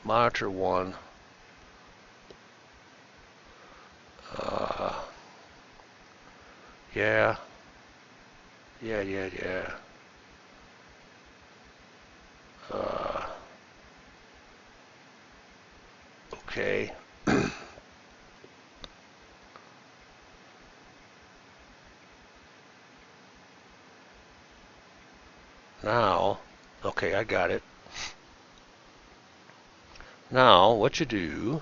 Monitor 1. Yeah. Yeah. Okay. Now, okay, I got it. Now, what you do,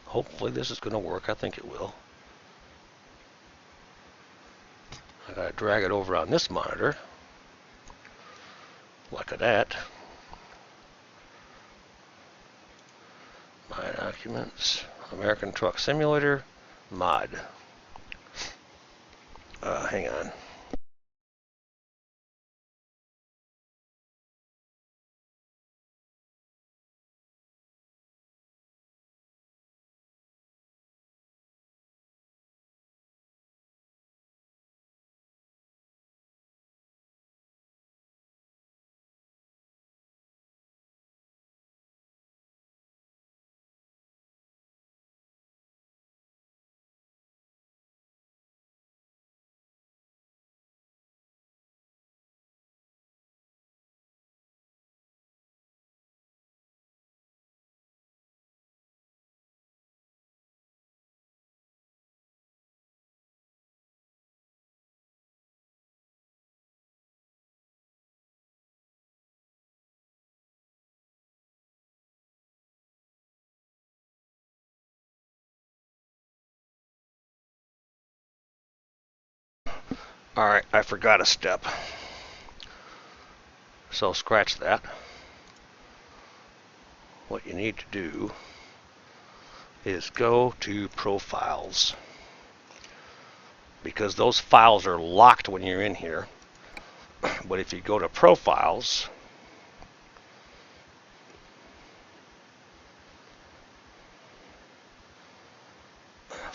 hopefully this is going to work. I think it will. I got to drag it over on this monitor, like that. My documents, American Truck Simulator, mod. Hang on. Alright, I forgot a step. So scratch that. What you need to do is go to Profiles, because those files are locked when you're in here. But if you go to Profiles,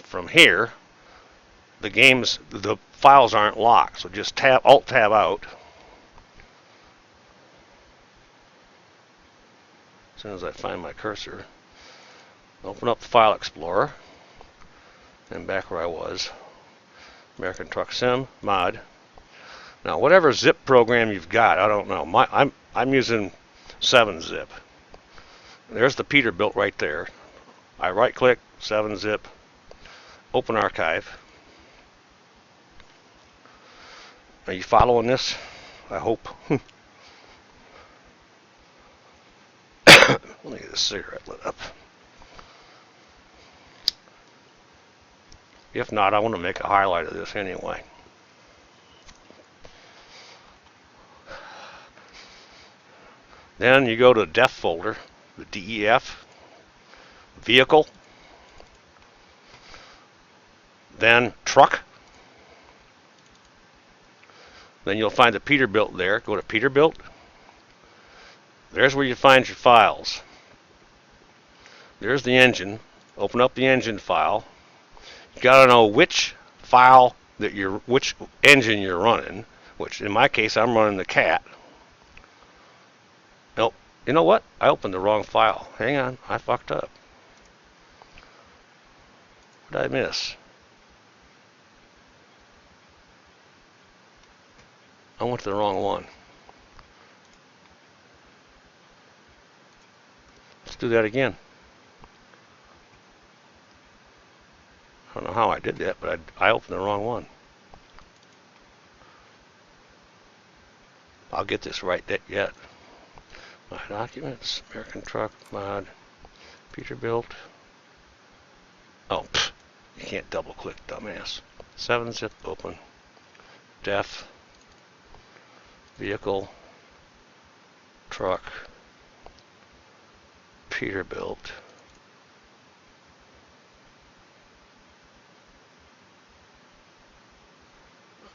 from here, the files aren't locked. So just Alt Tab out. As soon as I find my cursor, open up the File Explorer, and back where I was, American Truck Sim mod. Now, whatever zip program you've got, I don't know. I'm using 7-zip. There's the Peterbilt right there. I right-click, 7-zip, open archive. Are you following this? I hope. Let me get a cigarette lit up. If not, I want to make a highlight of this anyway. Then you go to DEF folder, the DEF, vehicle, then truck. Then you'll find the Peterbilt there. Go to Peterbilt. There's where you find your files. There's the engine. Open up the engine file. You gotta know which file which engine you're running. Which in my case, I'm running the CAT. Nope. You know what? I opened the wrong file. Hang on, I fucked up. What did I miss? I went to the wrong one. Let's do that again. I don't know how I did that, but I opened the wrong one. I'll get this right yet. My documents, American Truck mod, Peterbilt. Oh, you can't double click, dumbass. 7-zip open, DEF, vehicle, truck, Peterbilt.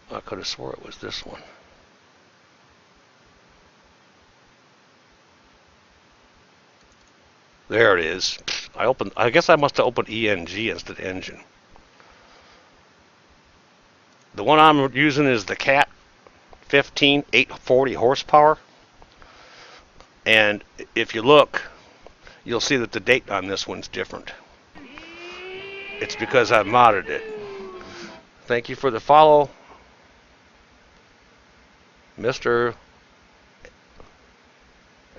I could have swore it was this one. There it is. I guess I must have opened ENG instead of engine. The one I'm using is the CAT 15, 840 horsepower. And if you look, you'll see that the date on this one's different. It's because I've modded it. Thank you for the follow, Mr.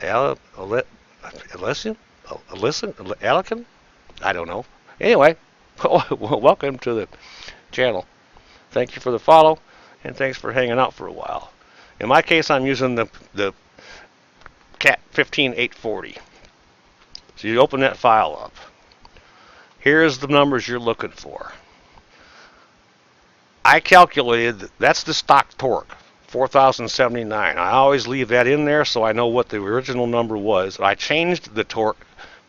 Alican? I don't know. Anyway, welcome to the channel. Thank you for the follow, and thanks for hanging out for a while. In my case, I'm using the Cat 15840. So you open that file up. Here's the numbers you're looking for. I calculated that's the stock torque, 4,079. I always leave that in there so I know what the original number was. I changed the torque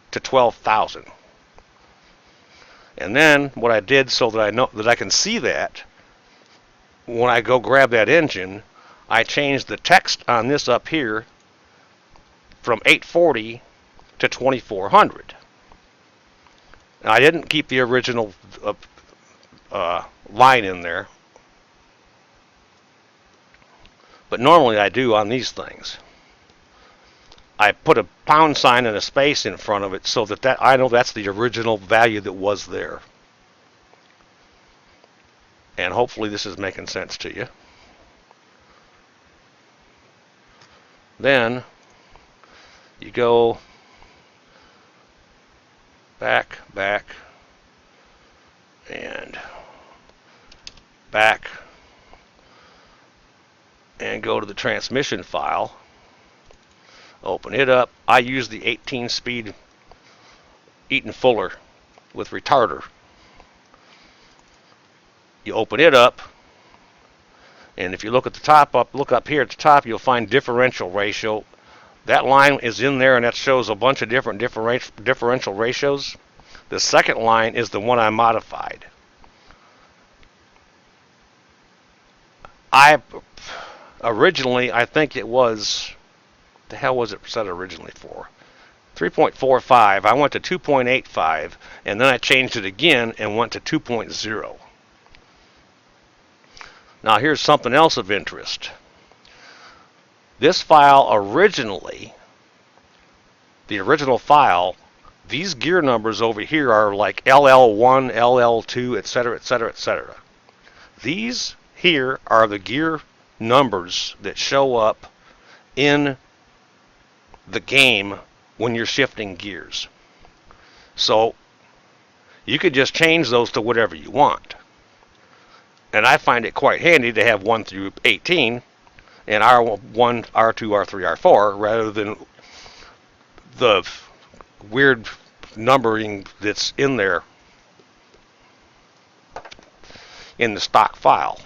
to 12,000. And then what I did so that I know that I can see that when I go grab that engine, I changed the text on this up here from 840 to 2400. Now, I didn't keep the original line in there, but normally I do on these things. I put a pound sign and a space in front of it so that I know that's the original value that was there. And hopefully this is making sense to you. Then you go back, and back, and go to the transmission file. Open it up. I use the 18-speed Eaton Fuller with retarder. You open it up, and if you look at the top look up here at the top, you'll find differential ratio. That line is in there, and that shows a bunch of different differential ratios. The second line is the one I modified. Originally, I think it was, the hell was it set originally for? 3.45. I went to 2.85, and then I changed it again and went to 2.0. Now here's something else of interest. This file originally, the original file, these gear numbers over here are like LL1, LL2, etc., etc., etc. These here are the gear numbers that show up in the game when you're shifting gears. So you could just change those to whatever you want. And I find it quite handy to have 1 through 18 and R1, R2, R3, R4 rather than the weird numbering that's in there in the stock file.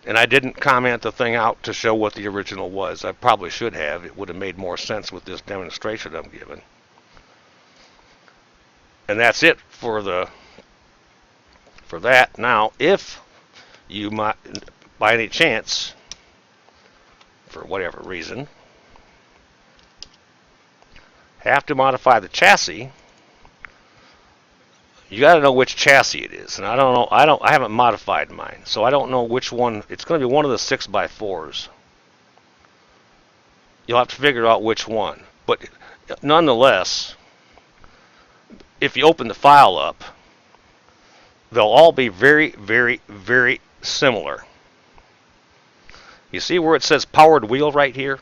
And I didn't comment the thing out to show what the original was. I probably should have. It would have made more sense with this demonstration I'm giving. And that's it for that. Now, if you might, by any chance, for whatever reason, have to modify the chassis, you got to know which chassis it is. And I don't know. I haven't modified mine, so I don't know which one. It's going to be one of the 6x4s. You'll have to figure out which one. But nonetheless, if you open the file up, they'll all be very, very, very similar. You see where it says powered wheel right here?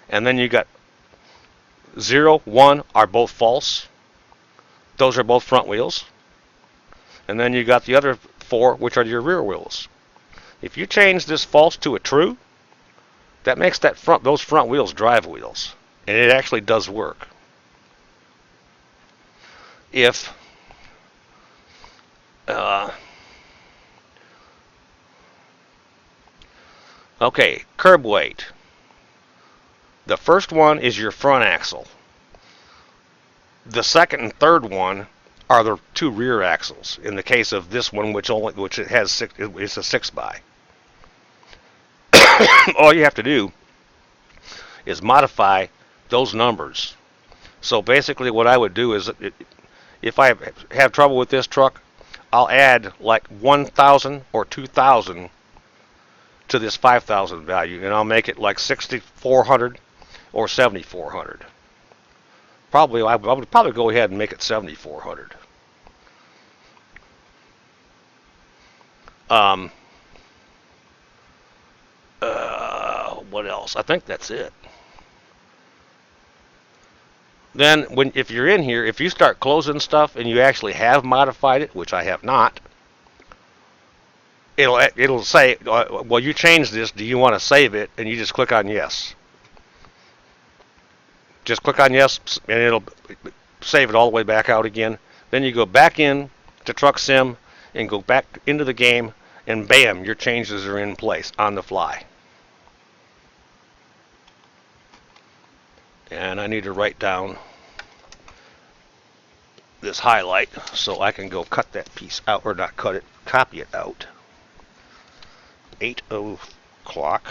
And then you got 0, 1 are both false. Those are both front wheels. And then you got the other 4, which are your rear wheels. If you change this false to a true, that makes those front wheels drive wheels. And it actually does work. If okay, curb weight. The first one is your front axle. The second and third one are the 2 rear axles. In the case of this one, which it has 6, it's a 6x. All you have to do is modify those numbers. So basically, what I would do is, if I have trouble with this truck, I'll add like 1,000 or 2,000 to this 5,000 value, and I'll make it like 6,400 or 7400. Probably, I would probably go ahead and make it 7400. What else? I think that's it. Then, if you're in here, if you start closing stuff and you actually have modified it, which I have not, it'll say, well, you changed this. Do you want to save it? And you just click on yes. Just click on yes, and it'll save it all the way back out again. Then you go back in to Truck Sim and go back into the game, and bam, your changes are in place on the fly. And I need to write down this highlight so I can go cut that piece out, or not cut it, copy it out. 8 o'clock.